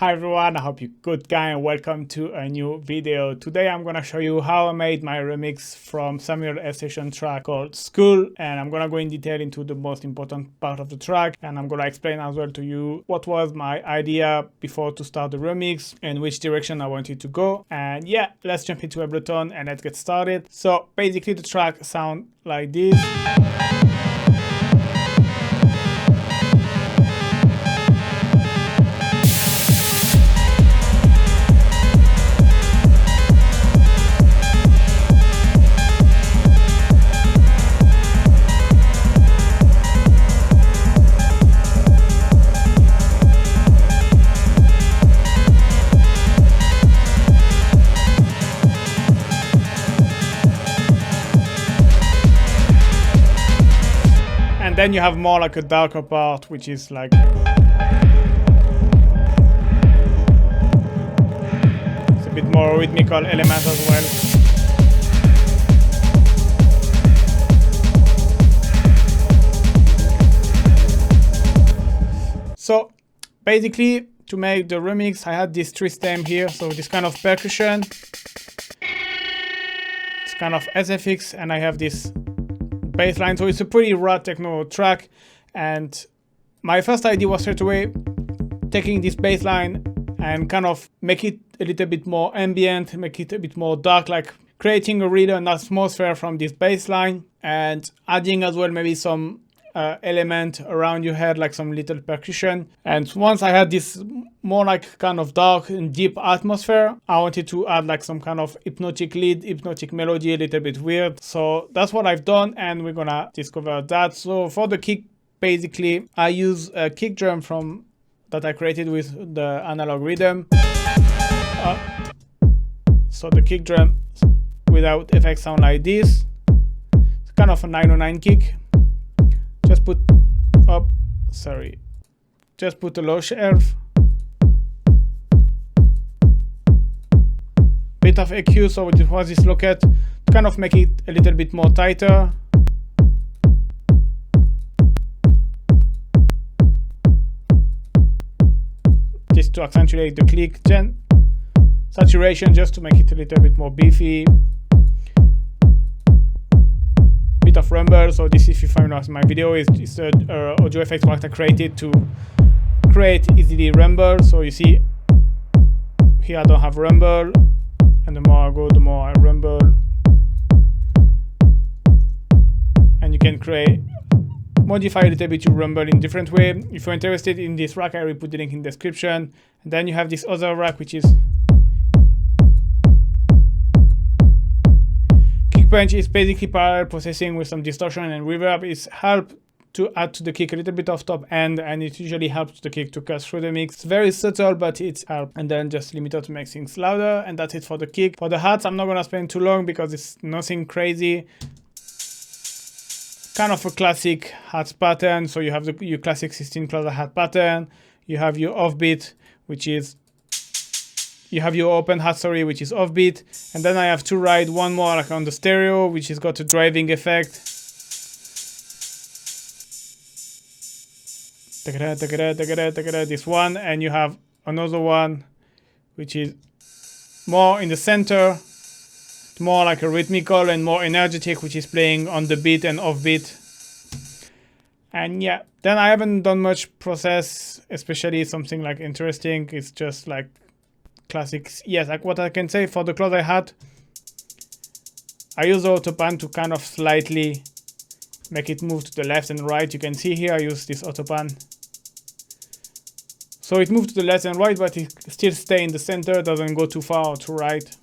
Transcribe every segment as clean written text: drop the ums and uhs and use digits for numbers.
Hi everyone, I hope you're good guy and welcome to a new video. Today I'm gonna show you how I made my remix from Samuel F. Session track called School, and I'm gonna go in detail into the most important part of the track, and I'm gonna explain as well to you what was my idea before to start the remix and which direction I wanted to go. And yeah, let's jump into Ableton and let's get started. So basically the track sounds like this. And then you have more like a darker part, which is like it's a bit more rhythmical element as well. So basically to make the remix, I had this tree stem here, so this kind of percussion, it's kind of SFX, and I have this bass line. So it's a pretty raw techno track, and my first idea was straight away taking this bass line and kind of make it a little bit more ambient, make it a bit more dark, like creating a rhythm atmosphere from this bass line, and adding as well maybe some element around your head, like some little percussion. And once I had this more like kind of dark and deep atmosphere, I wanted to add like some kind of hypnotic lead, hypnotic melody, a little bit weird. So that's what I've done, and we're gonna discover that. So for the kick, basically I use a kick drum from that I created with the analog rhythm. So the kick drum without effects sound like this. It's kind of a 909 kick. Just put just put a low shelf, bit of EQ, so it was this locket to kind of make it a little bit more tighter. Just to accentuate the click, then saturation just to make it a little bit more beefy. Bit of rumble. So this, if you find out my video, is an audio effect what I created to create easily rumble. So you see here I don't have rumble, and the more I go, the more I rumble. And you can modify a little bit your rumble in different way. If you're interested in this rack, I will put the link in the description. And then you have this other rack, which is Punch. Is basically parallel processing with some distortion and reverb. It's help to add to the kick a little bit of top end, and it usually helps the kick to cut through the mix. It's very subtle, but it's help. And then just limited to make things louder, and that's it for the kick. For the hats, I'm not gonna spend too long because it's nothing crazy. Kind of a classic hats pattern. So you have your classic 16 closer hat pattern. You have your offbeat, which is you have your open hat, which is offbeat, and then I have to write one more like on the stereo, which has got a driving effect. This one, and you have another one, which is more in the center, more like a rhythmical and more energetic, which is playing on the beat and offbeat. And yeah, then I haven't done much process, especially something like interesting. It's just like classics. Yes, like what I can say for the close I had, I use the autopan to kind of slightly make it move to the left and right. You can see here I use this autopan, so it moves to the left and right, but it still stays in the center, doesn't go too far or too right.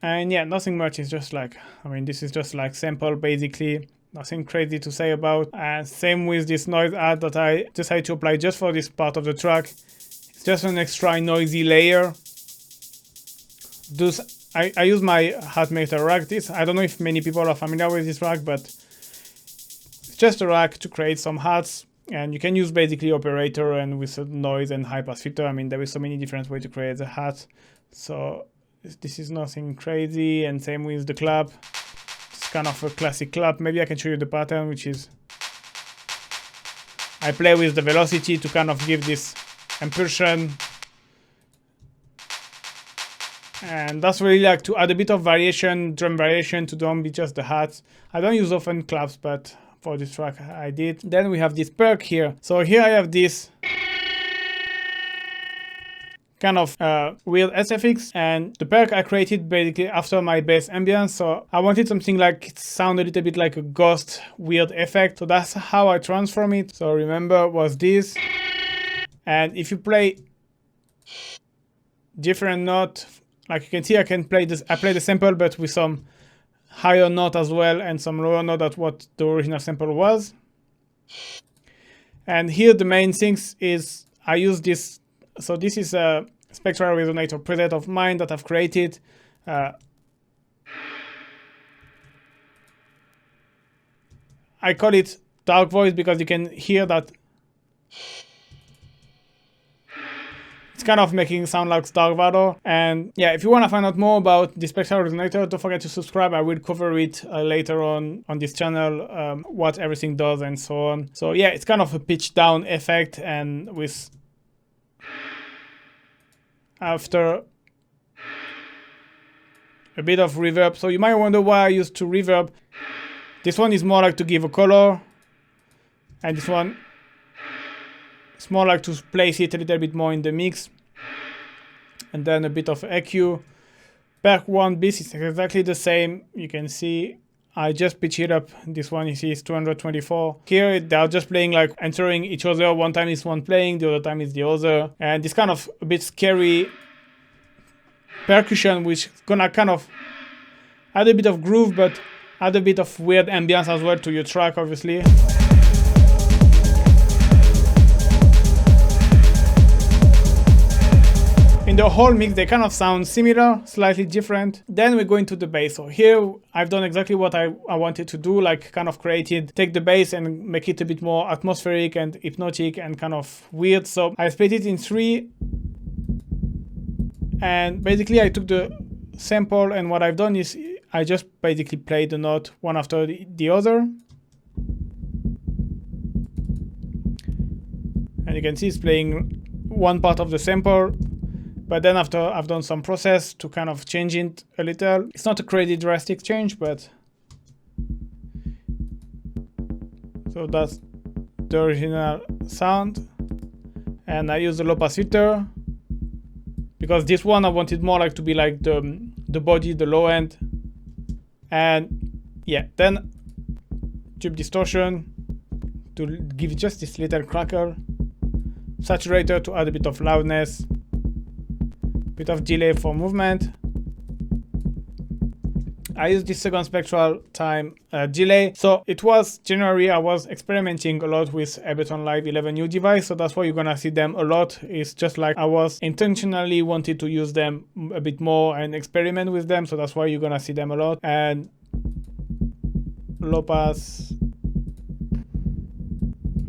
And yeah, nothing much. It's just like, I mean, this is just like sample basically. Nothing crazy to say about. And same with this noise add that I decided to apply just for this part of the track. It's just an extra noisy layer. I use my hat maker rack. I don't know if many people are familiar with this rack, but it's just a rack to create some hats. And you can use basically operator and with noise and high pass filter. I mean, there is so many different ways to create a hat. So this is nothing crazy. And same with the clap. Kind of a classic clap. Maybe I can show you the pattern, which is I play with the velocity to kind of give this impulsion. And that's really like to add a bit of variation, drum variation, to don't be just the hats. I don't use often claps, but for this track I did. Then we have this perk here. So here I have this kind of weird SFX, and the perk I created basically after my bass ambience. So I wanted something like it sound a little bit like a ghost weird effect. So that's how I transform it. So remember was this. And if you play different note, like you can see, I can play this. I play the sample, but with some higher note as well and some lower note at what the original sample was. And here the main things is I use this. So this is a spectral resonator preset of mine that I've created. I call it dark voice because you can hear that it's kind of making it sound like Dark Vador. And yeah, if you want to find out more about the spectral resonator, don't forget to subscribe. I will cover it later on this channel, what everything does and so on. So yeah, it's kind of a pitch down effect, and with after a bit of reverb. So you might wonder why I used to reverb. This one is more like to give a color, and this one it's more like to place it a little bit more in the mix. And then a bit of EQ. Perc 1 bis is exactly the same. You can see I just pitch it up. This one you see is 224. Here they are just playing like answering each other. One time is one playing, the other time is the other. And this kind of a bit scary percussion, which is gonna kind of add a bit of groove, but add a bit of weird ambience as well to your track, obviously. In the whole mix, they kind of sound similar, slightly different. Then we go into the bass. So here, I've done exactly what I wanted to do, like kind of take the bass and make it a bit more atmospheric and hypnotic and kind of weird. So I split it in 3. And basically, I took the sample, and what I've done is I just basically played the note one after the other. And you can see it's playing one part of the sample. But then after I've done some process to kind of change it a little. It's not a crazy drastic change, but so that's the original sound. And I use the low pass filter because this one I wanted more like to be like the body, the low end. And yeah, then tube distortion to give just this little crackle. Saturator to add a bit of loudness. Bit of delay for movement. I used this second spectral time delay. So it was January, I was experimenting a lot with Ableton Live 11 new device. So that's why you're gonna see them a lot. It's just like I was intentionally wanted to use them a bit more and experiment with them. So that's why you're gonna see them a lot. And low pass,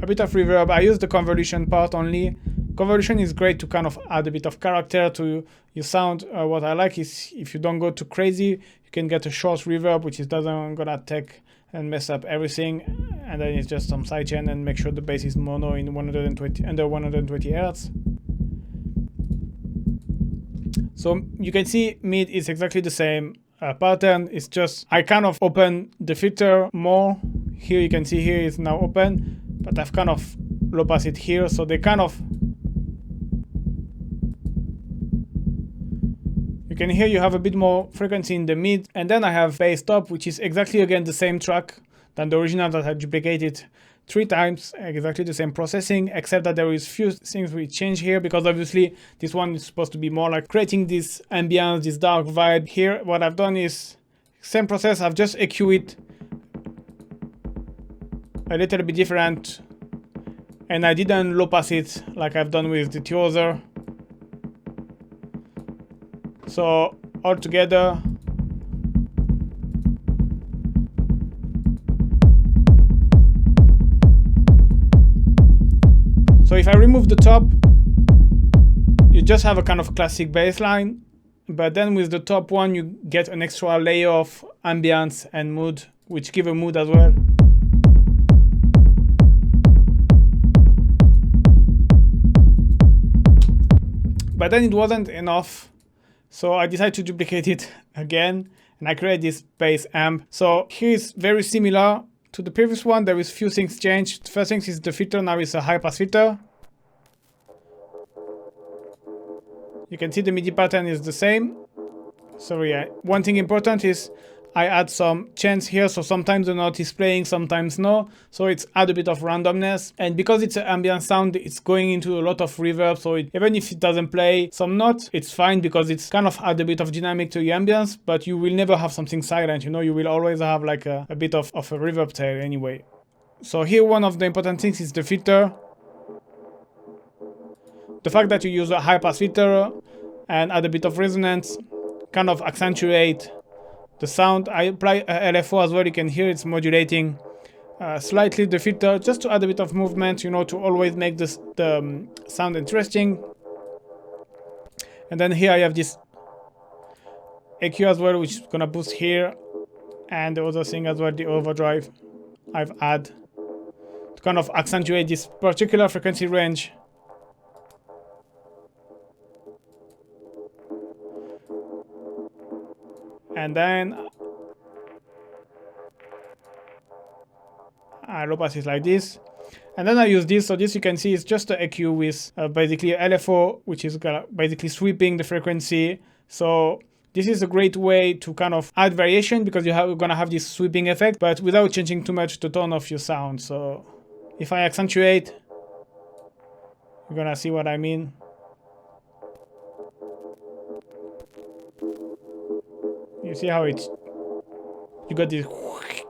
a bit of reverb. I use the convolution part only. Convolution is great to kind of add a bit of character to your sound. What I like is if you don't go too crazy, you can get a short reverb, which is doesn't gonna take and mess up everything. And then it's just some sidechain and make sure the bass is mono in 120 under 120 Hz. So you can see mid is exactly the same pattern. It's just I kind of open the filter more. Here you can see here it's now open, but I've kind of low pass it here, so they kind of you can hear you have a bit more frequency in the mid, and then I have bass top, which is exactly again the same track than the original that I duplicated 3 times, exactly the same processing, except that there is few things we change here because obviously this one is supposed to be more like creating this ambience, this dark vibe. Here what I've done is same process, I've just EQ it a little bit different, and I didn't low pass it like I've done with the two other. So all together, so if I remove the top, you just have a kind of classic bass line, but then with the top one you get an extra layer of ambience and mood, which give a mood as well. but then it wasn't enough. So I decided to duplicate it again, and I create this bass amp. So here is very similar to the previous one. There is few things changed. The first thing is the filter now is a high pass filter. You can see the MIDI pattern is the same. So yeah, one thing important is I add some chance here, so sometimes the note is playing, sometimes no. So it's add a bit of randomness. And because it's an ambient sound, it's going into a lot of reverb. So even if it doesn't play some notes, it's fine because it's kind of add a bit of dynamic to your ambience, but you will never have something silent, you know, you will always have like a bit of a reverb tail anyway. So here one of the important things is the filter. The fact that you use a high pass filter and add a bit of resonance kind of accentuate the sound. I apply LFO as well. You can hear it's modulating slightly the filter just to add a bit of movement, you know, to always make the sound interesting. And then here I have this EQ as well, which is gonna boost here, and the other thing as well, the overdrive I've added to kind of accentuate this particular frequency range. And then I low pass it like this. And then I use this. So this you can see is just an EQ with basically a LFO, which is basically sweeping the frequency. So this is a great way to kind of add variation because you're gonna have this sweeping effect, but without changing too much the tone of your sound. So if I accentuate, you're gonna see what I mean. You see how it's, you got this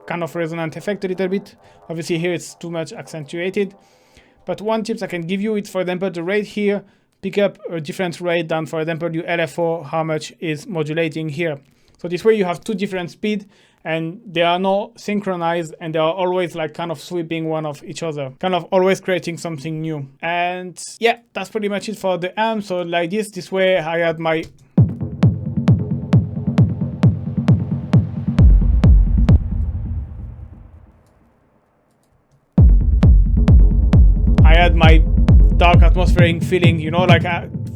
kind of resonant effect a little bit. Obviously here it's too much accentuated. But one tip I can give you is, for example, the rate here, pick up a different rate than, for example, your LFO, how much is modulating here. So this way you have two different speeds and they are not synchronized and they are always like kind of sweeping one of each other, kind of always creating something new. And yeah, that's pretty much it for the amp. So like this way I had my dark atmospheric feeling, you know, like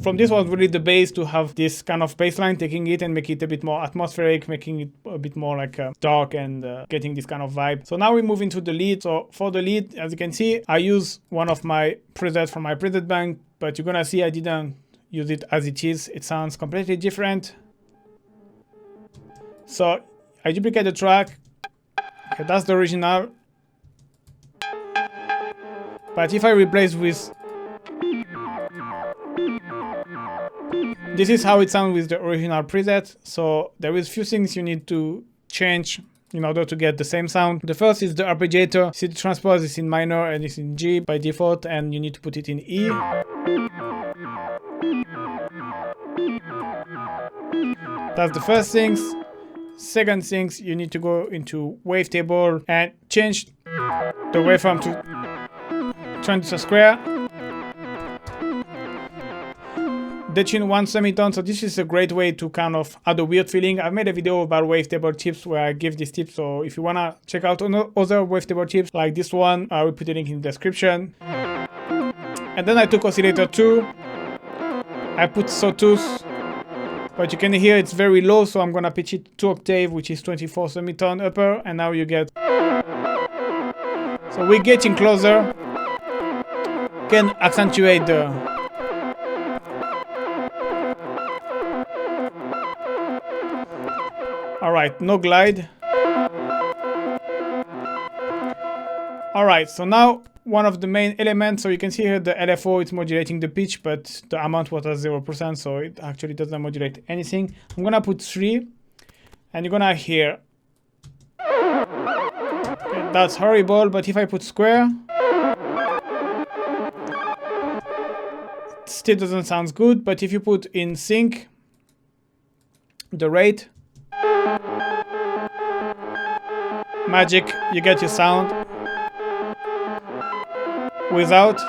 from this was really the base to have this kind of bass line, taking it and make it a bit more atmospheric, making it a bit more like dark and getting this kind of vibe. So now we move into the lead. So for the lead, as you can see, I use one of my presets from my preset bank, but you're gonna see I didn't use it as it is. It sounds completely different. So I duplicate the track. Okay, that's the original. But if I replace with, this is how it sounds with the original preset. So there is few things you need to change in order to get the same sound. The first is the arpeggiator. See, the transpose is in minor and it's in G by default, and you need to put it in E. That's the first things. Second things, you need to go into wavetable and change the waveform to transistor square. Detune one semitone. So this is a great way to kind of add a weird feeling. I've made a video about wavetable tips where I give these tips. So if you wanna check out other wavetable tips like this one, I will put a link in the description. And then I took oscillator 2. I put sawtooth, but you can hear it's very low. So I'm gonna pitch it 2 octave, which is 24 semitone upper. And now you get, so we're getting closer. Can accentuate the, alright, no glide. Alright, so now one of the main elements, so you can see here the LFO, it's modulating the pitch, but the amount was at 0%, so it actually doesn't modulate anything. I'm gonna put 3, and you're gonna hear, okay, that's horrible, but if I put square, still doesn't sound good. But if you put in sync the rate, magic, you get your sound without.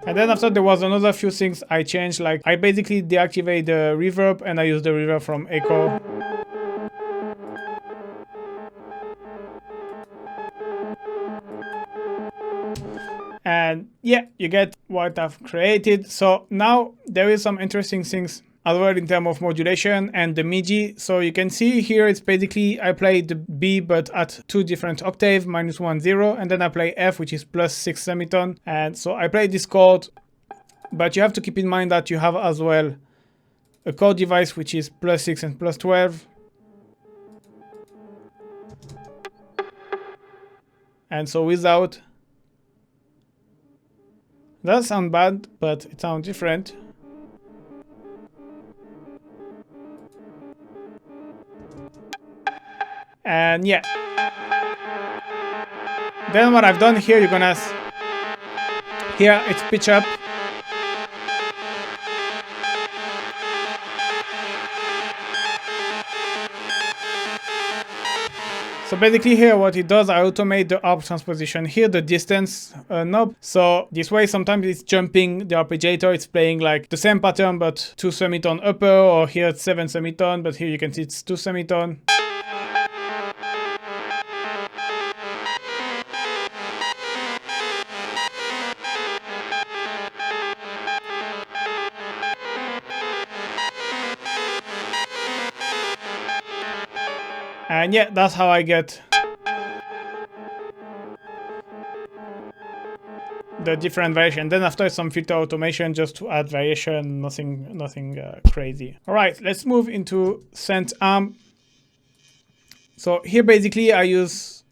And then after, there was another few things I changed, like I basically deactivate the reverb and I use the reverb from echo. And yeah, you get what I've created. So now there is some interesting things as well in terms of modulation and the MIDI. So you can see here, it's basically, I play the B, but at 2 different octaves, -1, 0, and then I play F, which is +6 semitone. And so I play this chord, but you have to keep in mind that you have as well a chord device, which is +6 and +12. And so without, that sounds bad, but it sounds different. And yeah. Then what I've done here, you're gonna here it's pitch up. So basically here what it does, I automate the arp transposition here, the distance knob. So this way sometimes it's jumping the arpeggiator, it's playing like the same pattern but 2 semitone upper, or here it's 7 semitone, but here you can see it's 2 semitone. And yeah, that's how I get the different variation. Then after some filter automation just to add variation, nothing crazy. All right, let's move into Synth Amb. So here basically I use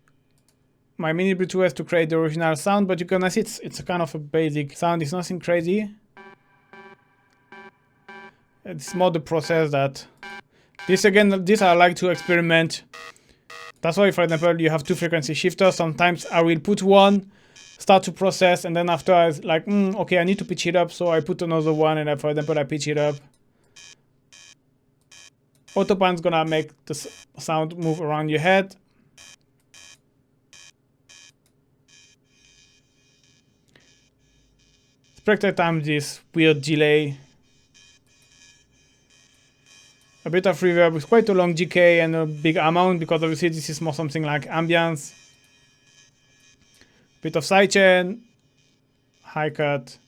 my mini Bluetooth to create the original sound, but you're gonna see it's a kind of a basic sound. It's nothing crazy. It's more the process that this I like to experiment. That's why, for example, you have 2 frequency shifters. Sometimes I will put one, start to process, and then after I was like, okay, I need to pitch it up, so I put another one, and for example, I pitch it up. Autopan's gonna make the sound move around your head. Spectre time, this weird delay. A bit of reverb with quite a long decay and a big amount, because obviously this is more something like ambience. Bit of sidechain, high cut,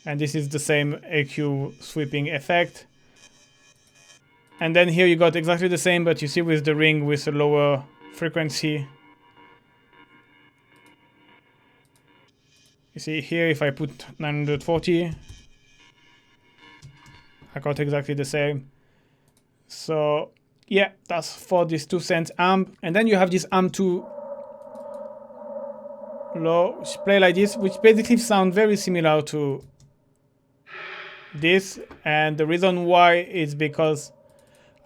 and this is the same EQ sweeping effect. And then here you got exactly the same, but you see with the ring with a lower frequency. You see here, if I put 940, I got exactly the same. So yeah, that's for this 2 Synth Amb. And then you have this Amb2 low, which play like this, which basically sound very similar to this. And the reason why is because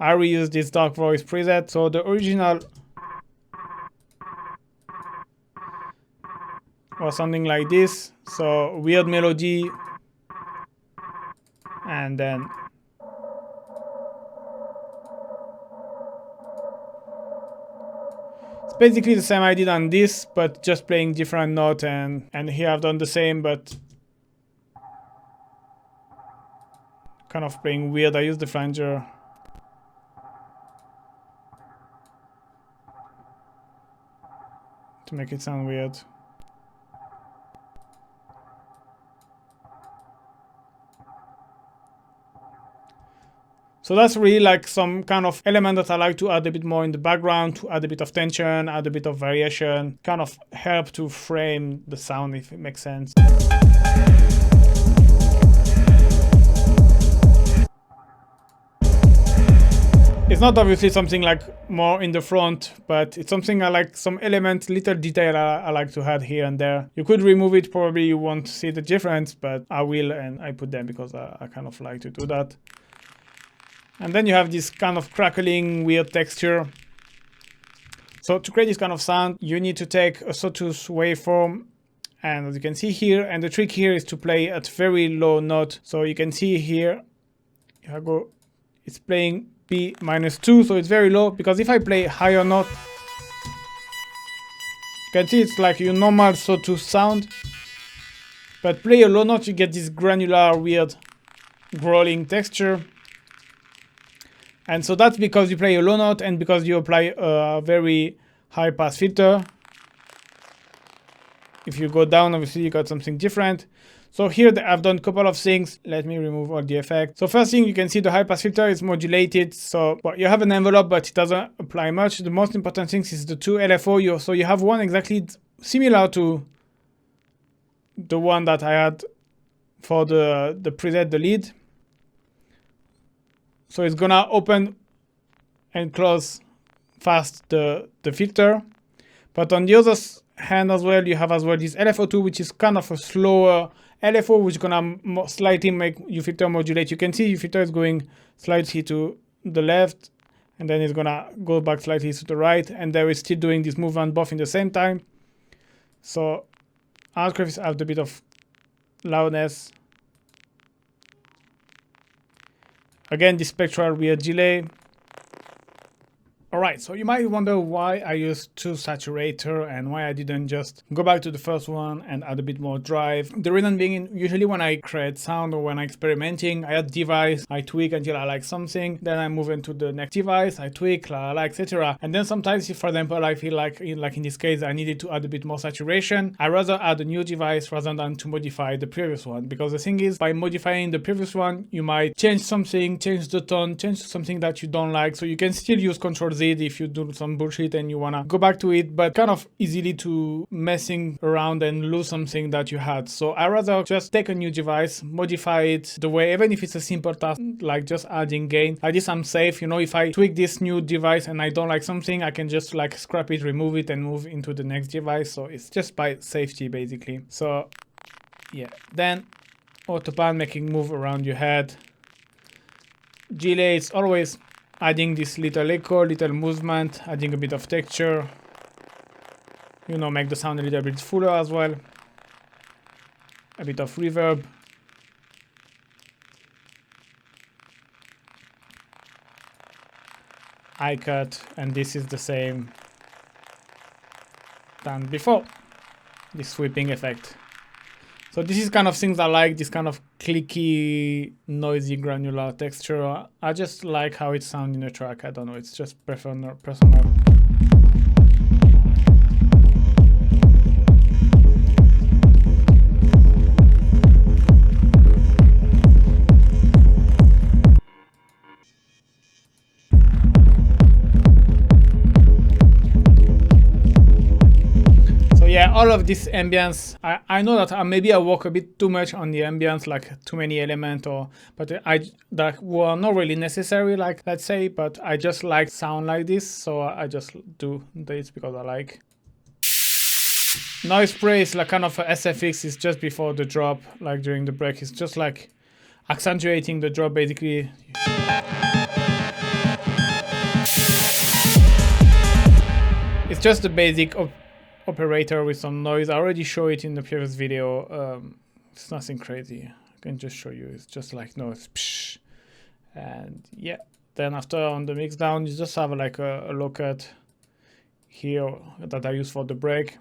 I reused this dark voice preset. So the original was something like this. So weird melody, and then basically the same I did on this, but just playing different note, and here I've done the same, but kind of playing weird. I use the flanger. To make it sound weird. So that's really like some kind of element that I like to add a bit more in the background, to add a bit of tension, add a bit of variation, kind of help to frame the sound, if it makes sense. It's not obviously something like more in the front, but it's something I like, some element, little detail I like to add here and there. You could remove it, probably you won't see the difference, but I will, and I put them because I kind of like to do that. And then you have this kind of crackling, weird texture. So to create this kind of sound, you need to take a sawtooth waveform, and as you can see here, and the trick here is to play at very low note. So you can see here, if I go, it's playing B -2, so it's very low, because if I play higher note, you can see it's like your normal sawtooth sound, but play a low note, you get this granular, weird, growling texture. And so that's because you play a low note and because you apply a very high pass filter. If you go down, obviously you got something different. So here I've done a couple of things. Let me remove all the effects. So first thing, you can see the high pass filter is modulated. So you have an envelope, but it doesn't apply much. The most important thing is the two LFO. So you have one exactly similar to the one that I had for the preset, the lead. So it's gonna open and close fast the filter. But on the other hand as well, you have as well this LFO2, which is kind of a slower LFO, which is gonna slightly make your filter modulate. You can see your filter is going slightly to the left, and then it's gonna go back slightly to the right, and there is still doing this movement both in the same time. So I'll have a bit of loudness. Again, this spectral weird delay. Alright, so you might wonder why I used two saturator and why I didn't just go back to the first one and add a bit more drive. The reason being, usually when I create sound or when I'm experimenting, I add device, I tweak until I like something, then I move into the next device, I tweak, la la, etc. And then sometimes if, for example, I feel like in this case, I needed to add a bit more saturation, I rather add a new device rather than to modify the previous one. Because the thing is, by modifying the previous one, you might change something, change the tone, change something that you don't like. So you can still use Ctrl Z if you do some bullshit and you wanna go back to it, but kind of easily to messing around and lose something that you had. So I rather just take a new device, modify it the way, even if it's a simple task like just adding gain. Like this, I'm safe. You know, if I tweak this new device and I don't like something, I can just like scrap it, remove it, and move into the next device. So it's just by safety basically. So yeah, then auto pan, making move around your head. Delay is always adding this little echo, little movement, adding a bit of texture. You know, make the sound a little bit fuller as well. A bit of reverb. High cut, and this is the same than before. This sweeping effect. So this is kind of things I like, this kind of clicky, noisy, granular texture. I just like how it sounds in a track. I don't know, it's just personal. Yeah, all of this ambience, I know that maybe I work a bit too much on the ambience, like too many elements, but that were not really necessary, like let's say, but I just like sound like this, so I just do this because I like. Noise spray is like kind of a SFX, it's just before the drop, like during the break, it's just like accentuating the drop basically. It's just the basic operator with some noise. I already showed it in the previous video. It's nothing crazy. I can just show you. It's just like noise. Psh. And yeah, then after on the mix down, you just have like a low cut here that I use for the break,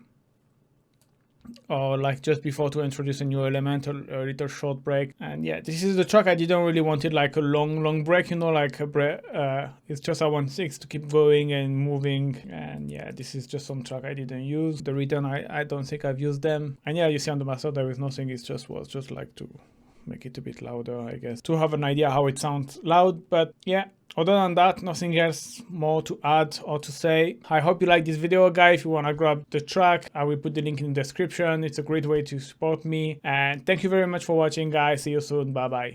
or like just before to introduce a new element, a little short break. And yeah, this is the track I didn't really want it like a long break, you know, like a break. It's just I want 6 to keep going and moving. And yeah, this is just some track I didn't use. The return, I don't think I've used them. And yeah, you see on the master there is nothing. It just was just like to make it a bit louder, I guess, to have an idea how it sounds loud. But yeah, other than that, nothing else more to add or to say. I hope you like this video, guys. If you want to grab the track, I will put the link in the description. It's a great way to support me. And thank you very much for watching, guys. See you soon. Bye bye.